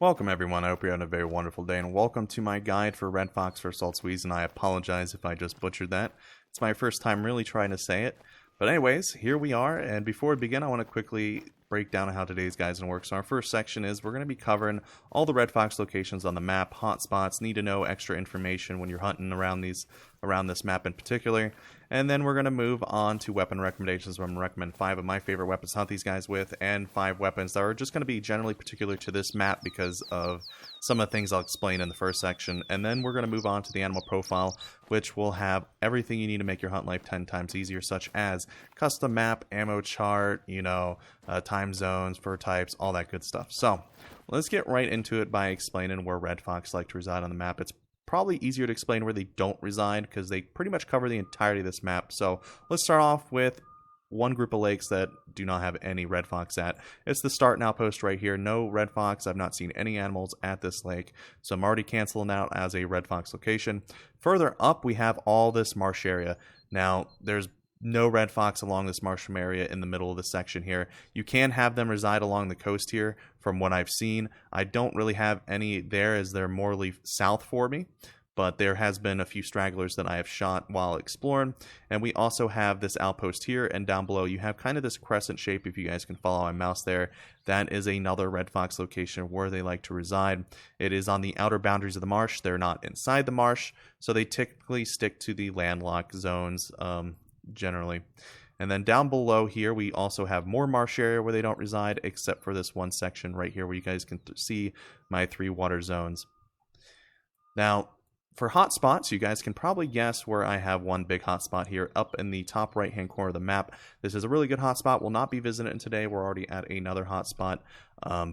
Welcome everyone, I hope you're having a very wonderful day, and welcome to my guide for Red Fox for Salzwiesen. I apologize if I just butchered that. It's my first time really trying to say it. But anyways, here we are, and before we begin, I want to quickly break down how today's guide is going to work. So our first section is we're going to be covering all the Red Fox locations on the map, hotspots, need to know extra information when you're hunting around this map in particular. And then we're going to move on to weapon recommendations, where I'm going to recommend 5 of my favorite weapons to hunt these guys with, and 5 weapons that are just going to be generally particular to this map because of some of the things I'll explain in the first section. And then we're going to move on to the animal profile, which will have everything you need to make your hunt life 10 times easier, such as custom map, ammo chart, time zones, fur types, all that good stuff. So let's get right into it by explaining where Red Fox like to reside on the map. It's probably easier to explain where they don't reside because they pretty much cover the entirety of this map. So let's start off with one group of lakes that do not have any Red Fox at. It's the start and outpost right here. No Red Fox. I've not seen any animals at this lake, so I'm already canceling out as a Red Fox location. Further up, we have all this marsh area. Now, there's no Red Fox along this marsh area in the middle of the section here. You can have them reside along the coast here from what I've seen. I don't really have any there as they're morely south for me, but there has been a few stragglers that I have shot while exploring. And we also have this outpost here, and down below you have kind of this crescent shape, if you guys can follow my mouse there. That is another Red Fox location where they like to reside. It is on the outer boundaries of the marsh. They're not inside the marsh, so they typically stick to the landlocked zones generally. And then down below here we also have more marsh area where they don't reside, except for this one section right here where you guys can see my 3 water zones. Now, for hotspots, you guys can probably guess where I have one big hotspot here up in the top right hand corner of the map. This is a really good hotspot. We'll not be visiting it today. We're already at another hotspot,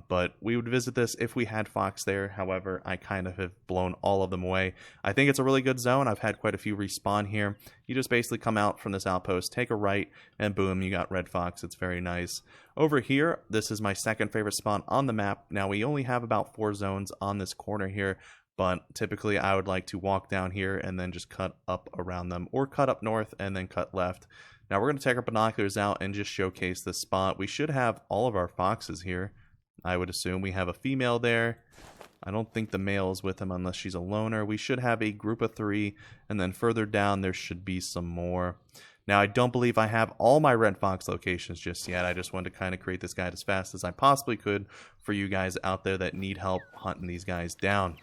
but we would visit this if we had fox there. However, I kind of have blown all of them away. I think it's a really good zone. I've had quite a few respawn here. You just basically come out from this outpost, take a right, and boom, you got Red Fox. It's very nice. Over here, this is my second favorite spawn on the map. Now, we only have about 4 zones on this corner here, but typically I would like to walk down here and then just cut up around them, or cut up north and then cut left. Now we're going to take our binoculars out and just showcase this spot. We should have all of our foxes here, I would assume. We have a female there. I don't think the male is with him unless she's a loner. We should have a group of 3, and then further down there should be some more. Now, I don't believe I have all my Red Fox locations just yet. I just wanted to kind of create this guide as fast as I possibly could for you guys out there that need help hunting these guys down.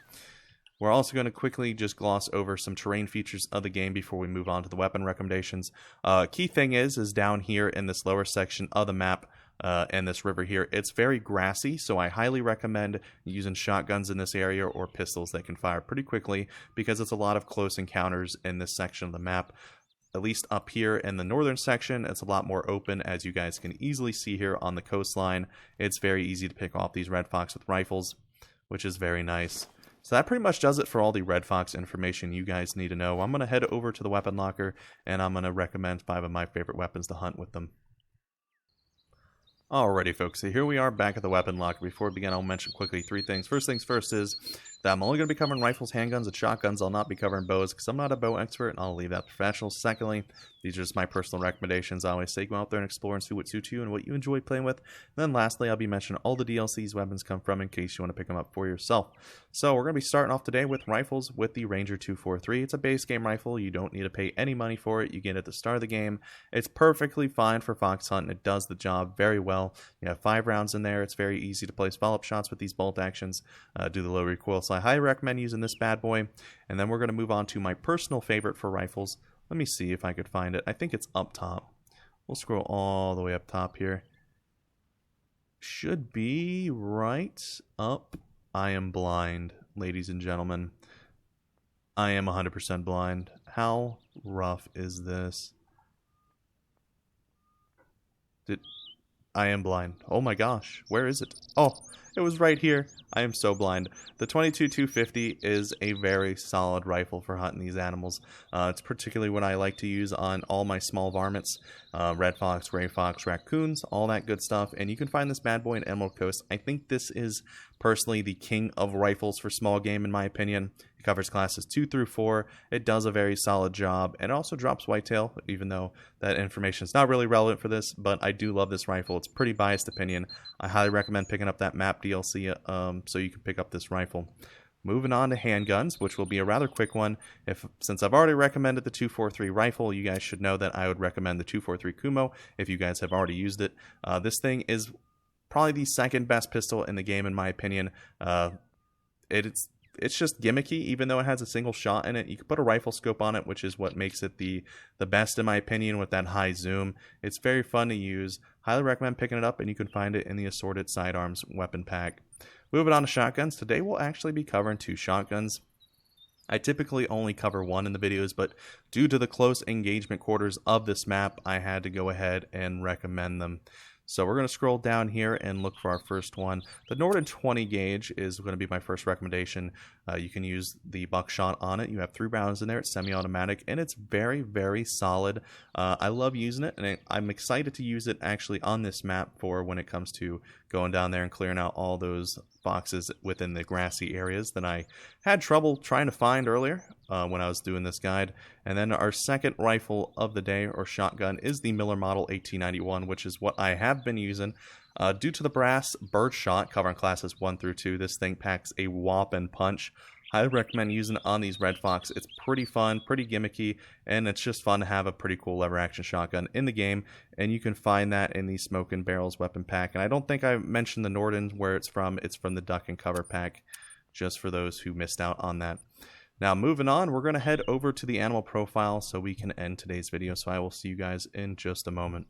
We're also going to quickly just gloss over some terrain features of the game before we move on to the weapon recommendations. Key thing is down here in this lower section of the map and this river here, it's very grassy, so I highly recommend using shotguns in this area or pistols that can fire pretty quickly because it's a lot of close encounters in this section of the map. At least up here in the northern section, it's a lot more open, as you guys can easily see here on the coastline. It's very easy to pick off these Red Fox with rifles, which is very nice. So that pretty much does it for all the Red Fox information you guys need to know. I'm going to head over to the weapon locker, and I'm going to recommend 5 of my favorite weapons to hunt with them. Alrighty folks, so here we are back at the weapon locker. Before we begin, I'll mention quickly 3 things. First things first is that I'm only going to be covering rifles, handguns, and shotguns. I'll not be covering bows because I'm not a bow expert, and I'll leave that to professionals. Secondly, these are just my personal recommendations. I always say go out there and explore and see what suits you and what you enjoy playing with. And then lastly, I'll be mentioning all the DLCs weapons come from in case you want to pick them up for yourself. So we're going to be starting off today with rifles with the Ranger 243. It's a base game rifle. You don't need to pay any money for it. You get it at the start of the game. It's perfectly fine for fox hunting. It does the job very well. You have 5 rounds in there. It's very easy to place follow-up shots with these bolt actions, do the low recoil. So I highly recommend using this bad boy. And then we're going to move on to my personal favorite for rifles. Let me see if I could find it. I think it's up top. We'll scroll all the way up top here. Should be right up. I am blind, ladies and gentlemen. I am 100% blind. How rough is this? I am blind. Oh my gosh. Where is it? Oh, it was right here. I am so blind. The 22-250 is a very solid rifle for hunting these animals. It's particularly what I like to use on all my small varmints. Red fox, gray fox, raccoons, all that good stuff. And you can find this bad boy in Emerald Coast. I think this is personally the king of rifles for small game in my opinion. It covers classes 2 through 4. It does a very solid job. And it also drops whitetail, even though that information is not really relevant for this. But I do love this rifle. It's a pretty biased opinion. I highly recommend picking up that map DLC, so you can pick up this rifle. Moving on to handguns, which will be a rather quick one. Since I've already recommended the 243 rifle, you guys should know that I would recommend the 243 Kumo if you guys have already used it. This thing is probably the second best pistol in the game, in my opinion. It's just gimmicky, even though it has a single shot in it. You can put a rifle scope on it, which is what makes it the best, in my opinion, with that high zoom. It's very fun to use. Highly recommend picking it up, and you can find it in the Assorted Sidearms weapon pack. Moving on to shotguns. Today we'll actually be covering 2 shotguns. I typically only cover 1 in the videos, but due to the close engagement quarters of this map, I had to go ahead and recommend them. So we're going to scroll down here and look for our first one. The Norden 20 gauge is going to be my first recommendation. You can use the buckshot on it. You have 3 rounds in there. It's semi-automatic, and it's very, very solid. I love using it, and I'm excited to use it actually on this map for when it comes to going down there and clearing out all those boxes within the grassy areas that I had trouble trying to find earlier when I was doing this guide. And then our second rifle of the day, or shotgun, is the Miller Model 1891, which is what I have been using. Due to the brass birdshot covering classes 1 through 2, this thing packs a whopping punch. I recommend using it on these Red Fox. It's pretty fun, pretty gimmicky, and it's just fun to have a pretty cool lever action shotgun in the game, and you can find that in the Smoke and Barrels weapon pack. And I don't think I mentioned the Norden where it's from. It's from the Duck and Cover pack, just for those who missed out on that. Now moving on, we're going to head over to the animal profile so we can end today's video, so I will see you guys in just a moment.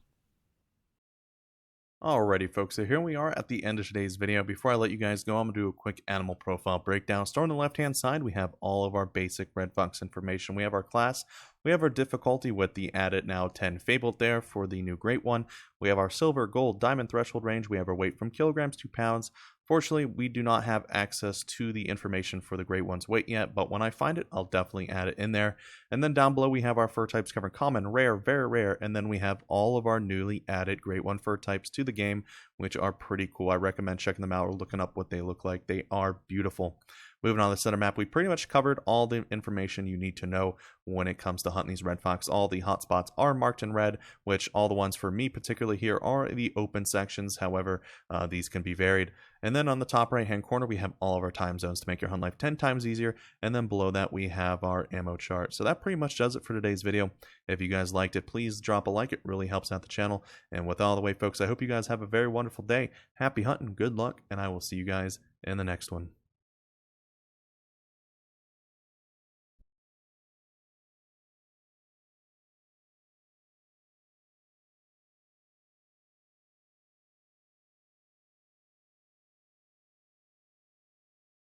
Alrighty folks, so here we are at the end of today's video. Before I let you guys go, I'm going to do a quick animal profile breakdown. Starting on the left hand side, we have all of our basic Red Fox information. We have our class, we have our difficulty with the added now 10 fabled there for the new great one. We have our silver, gold, diamond threshold range. We have our weight from kilograms to pounds. Fortunately, we do not have access to the information for the great one's weight yet, but when I find it, I'll definitely add it in there. And then down below, we have our fur types covering common, rare, very rare, and then we have all of our newly added great one fur types to the game, which are pretty cool. I recommend checking them out or looking up what they look like. They are beautiful. Moving on to the center map, we pretty much covered all the information you need to know when it comes to hunting these Red Fox. All the hotspots are marked in red, which all the ones for me particularly here are the open sections. However, these can be varied. And then on the top right hand corner, we have all of our time zones to make your hunt life 10 times easier. And then below that, we have our ammo chart. So that pretty much does it for today's video. If you guys liked it, please drop a like. It really helps out the channel. And with all the way, folks, I hope you guys have a very wonderful day. Happy hunting, good luck, and I will see you guys in the next one.